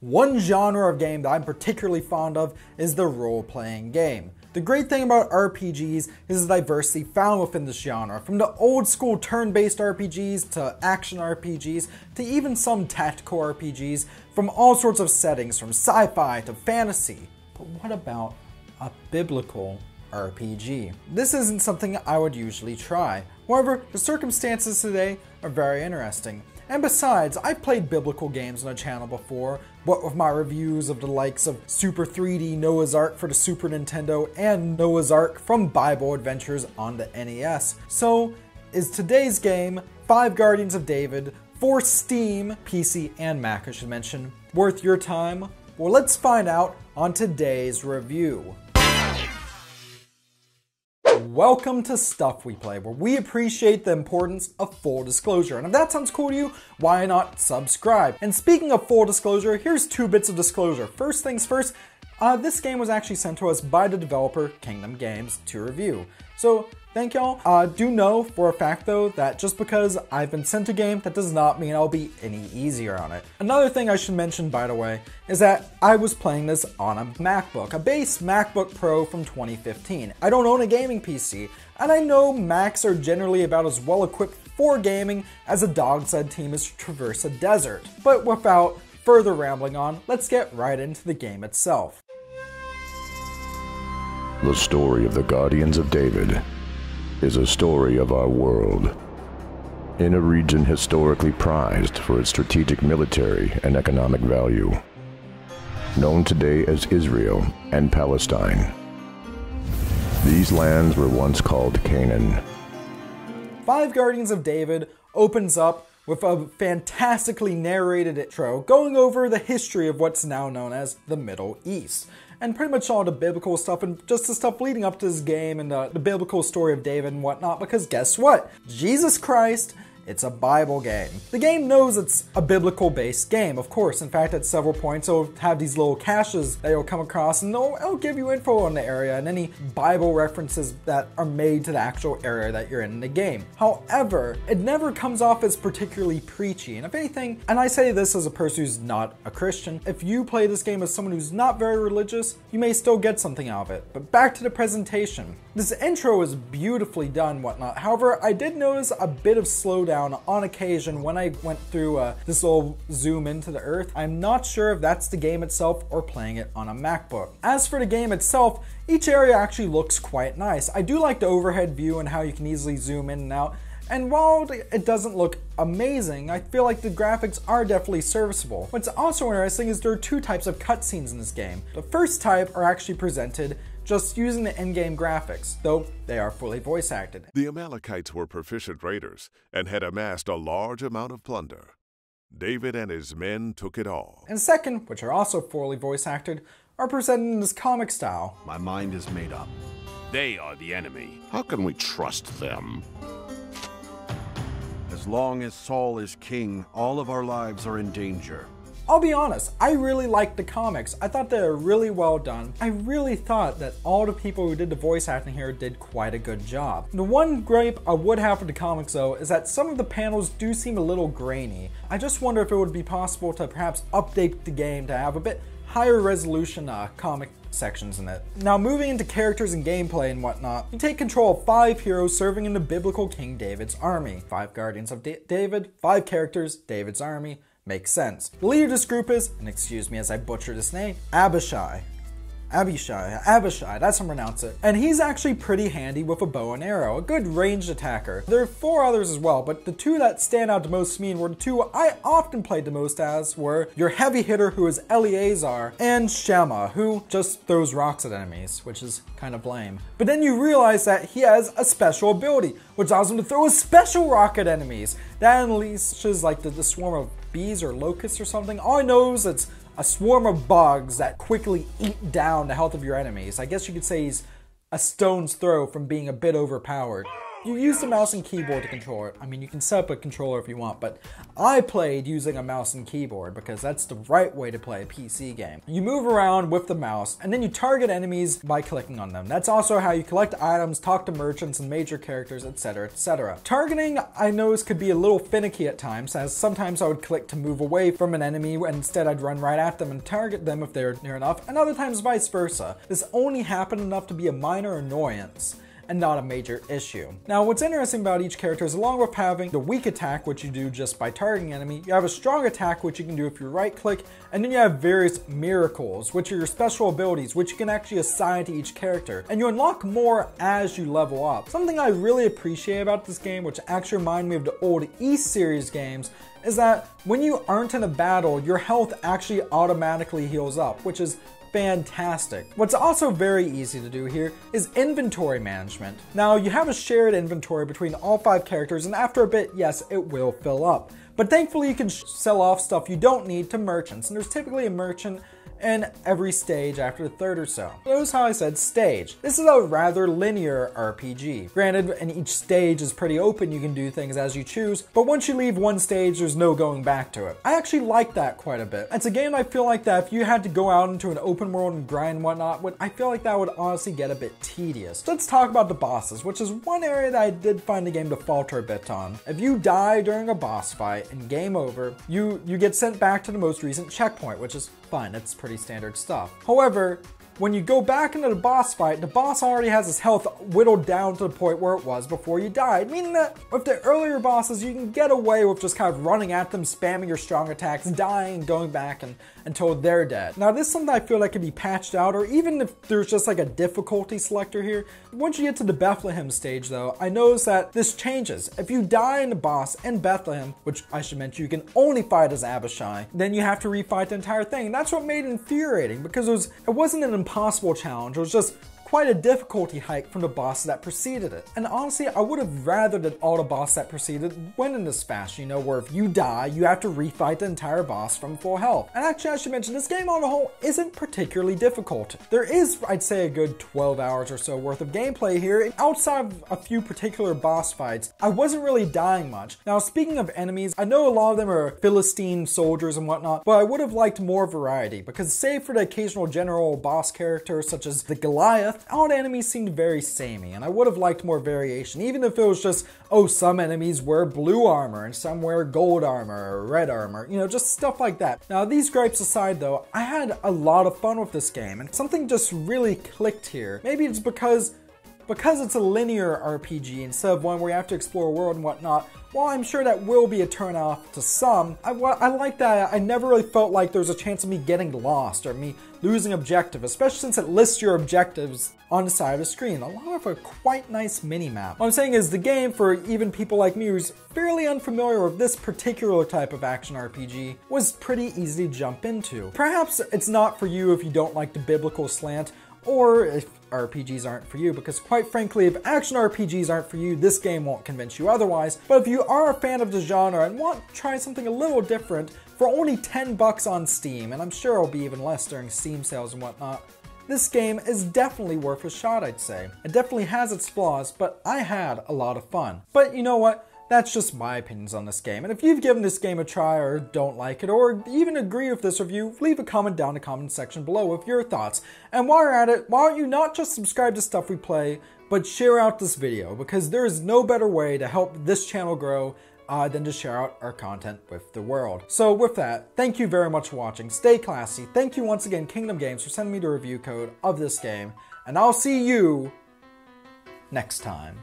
One genre of game that I'm particularly fond of is the role-playing game. The great thing about RPGs is the diversity found within this genre, from the old school turn-based RPGs to action RPGs to even some tactical RPGs, from all sorts of settings, from sci-fi to fantasy. But what about a biblical RPG? This isn't something I would usually try. However, the circumstances today are very interesting. And besides, I've played biblical games on the channel before, what with my reviews of the likes of Super 3D Noah's Ark for the Super Nintendo and Noah's Ark from Bible Adventures on the NES. So, is today's game, 5 Guardians of David, for Steam, PC, and Mac I should mention, worth your time? Well, let's find out on today's review. Welcome to Stuff We Play, where we appreciate the importance of full disclosure. And if that sounds cool to you, why not subscribe? And speaking of full disclosure, here's 2 bits of disclosure. First things first, this game was actually sent to us by the developer, Kingdom Games, to review. So, thank y'all. Do know for a fact though that just because I've been sent a game, that does not mean I'll be any easier on it. Another thing I should mention, by the way, is that I was playing this on a MacBook, a base MacBook Pro from 2015. I don't own a gaming PC, and I know Macs are generally about as well equipped for gaming as a dog sled team is to traverse a desert. But without further rambling on, let's get right into the game itself. The story of the Guardians of David is a story of our world. In a region historically prized for its strategic military and economic value, known today as Israel and Palestine. These lands were once called Canaan. 5 Guardians of David opens up with a fantastically narrated intro going over the history of what's now known as the Middle East. And pretty much all the biblical stuff and just the stuff leading up to this game and the biblical story of David and whatnot, because guess what? Jesus Christ, it's a Bible game. The game knows it's a biblical-based game, of course. In fact, at several points, it'll have these little caches that you'll come across, and it'll give you info on the area and any Bible references that are made to the actual area that you're in the game. However, it never comes off as particularly preachy, and if anything, and I say this as a person who's not a Christian, if you play this game as someone who's not very religious, you may still get something out of it. But back to the presentation. This intro is beautifully done, whatnot. However, I did notice a bit of slowdown on occasion when I went through this little zoom into the earth. I'm not sure if that's the game itself or playing it on a MacBook. As for the game itself, each area actually looks quite nice. I do like the overhead view and how you can easily zoom in and out. And while it doesn't look amazing, I feel like the graphics are definitely serviceable. What's also interesting is there are 2 types of cutscenes in this game. The first type are actually presented just using the in-game graphics, though they are fully voice acted. The Amalekites were proficient raiders and had amassed a large amount of plunder. David and his men took it all. And second, which are also fully voice acted, are presented in this comic style. My mind is made up. They are the enemy. How can we trust them? As long as Saul is king, all of our lives are in danger. I'll be honest, I really liked the comics. I thought they were really well done. I really thought that all the people who did the voice acting here did quite a good job. The one gripe I would have for the comics though is that some of the panels do seem a little grainy. I just wonder if it would be possible to perhaps update the game to have a bit higher resolution comic sections in it. Now moving into characters and gameplay and whatnot, you take control of 5 heroes serving in the biblical King David's army. 5 Guardians of David, 5 characters, David's army. Makes sense. The leader of this group is, and excuse me as I butcher this name, Abishai, that's how I pronounce it. And he's actually pretty handy with a bow and arrow, a good ranged attacker. There are 4 others as well, but the 2 that stand out the most to me and were the 2 I often played the most as were your heavy hitter who is Eleazar and Shema, who just throws rocks at enemies, which is kind of lame. But then you realize that he has a special ability, which allows him to throw a special rock at enemies. That unleashes like the swarm of bees or locusts or something. All I know is it's a swarm of bugs that quickly eat down the health of your enemies. I guess you could say he's a stone's throw from being a bit overpowered. you use the mouse and keyboard to control it. I mean, you can set up a controller if you want, but I played using a mouse and keyboard because that's the right way to play a PC game. You move around with the mouse, and then you target enemies by clicking on them. That's also how you collect items, talk to merchants and major characters, etc., etc. Targeting, I noticed, could be a little finicky at times, as sometimes I would click to move away from an enemy, and instead I'd run right at them and target them if they're near enough, and other times vice versa. This only happened enough to be a minor annoyance and not a major issue. Now, what's interesting about each character is, along with having the weak attack, which you do just by targeting enemy, you have a strong attack, which you can do if you right click, and then you have various miracles, which are your special abilities, which you can actually assign to each character, and you unlock more as you level up. Something I really appreciate about this game, which actually reminds me of the old East series games, is that when you aren't in a battle, your health actually automatically heals up, which is fantastic. What's also very easy to do here is inventory management. Now, you have a shared inventory between all 5 characters, and after a bit, yes, it will fill up. But thankfully, you can sell off stuff you don't need to merchants, and there's typically a merchant in every stage after the 3rd or so. Notice how I said stage. This is a rather linear RPG. Granted, and each stage is pretty open, you can do things as you choose, but once you leave one stage, there's no going back to it. I actually like that quite a bit. It's a game I feel like that if you had to go out into an open world and grind and whatnot, I feel like that would honestly get a bit tedious. So let's talk about the bosses, which is one area that I did find the game to falter a bit on. If you die during a boss fight and game over, you get sent back to the most recent checkpoint, which is fine, that's pretty standard stuff. However, when you go back into the boss fight, the boss already has his health whittled down to the point where it was before you died, meaning that with the earlier bosses, you can get away with just kind of running at them, spamming your strong attacks, dying, and going back until they're dead. Now, this is something I feel like could be patched out, or even if there's just like a difficulty selector here. Once you get to the Bethlehem stage, though, I noticed that this changes. If you die in the boss in Bethlehem, which I should mention you can only fight as Abishai, then you have to refight the entire thing. And that's what made it infuriating, because it wasn't an impossible challenge, it was just quite a difficulty hike from the boss that preceded it. And honestly, I would have rather that all the boss that preceded went in this fashion, you know, where if you die, you have to refight the entire boss from full health. And actually, I should mention, this game on the whole isn't particularly difficult. There is, I'd say, a good 12 hours or so worth of gameplay here, and outside of a few particular boss fights, I wasn't really dying much. Now, speaking of enemies, I know a lot of them are Philistine soldiers and whatnot, but I would have liked more variety, because save for the occasional general boss character, such as the Goliath, all the enemies seemed very samey, and I would have liked more variation, even if it was just, oh, some enemies wear blue armor and some wear gold armor or red armor, you know, just stuff like that. Now, these gripes aside though, I had a lot of fun with this game, and something just really clicked here. Maybe it's because it's a linear RPG instead of one where you have to explore a world and whatnot. While I'm sure that will be a turnoff to some, I like that I never really felt like there was a chance of me getting lost or me losing objective, especially since it lists your objectives on the side of the screen, along with a quite nice mini-map. What I'm saying is the game, for even people like me who's fairly unfamiliar with this particular type of action RPG, was pretty easy to jump into. Perhaps it's not for you if you don't like the biblical slant, or if RPGs aren't for you, because quite frankly, if action RPGs aren't for you, this game won't convince you otherwise. But if you are a fan of the genre and want to try something a little different for only $10 on Steam, and I'm sure it'll be even less during Steam sales and whatnot, this game is definitely worth a shot, I'd say. It definitely has its flaws, but I had a lot of fun. But you know what? That's just my opinions on this game, and if you've given this game a try or don't like it, or even agree with this review, leave a comment down in the comment section below with your thoughts. And while you're at it, why don't you not just subscribe to stuff we play, but share out this video, because there is no better way to help this channel grow than to share out our content with the world. So with that, thank you very much for watching, stay classy, thank you once again Kingdom Games for sending me the review code of this game, and I'll see you next time.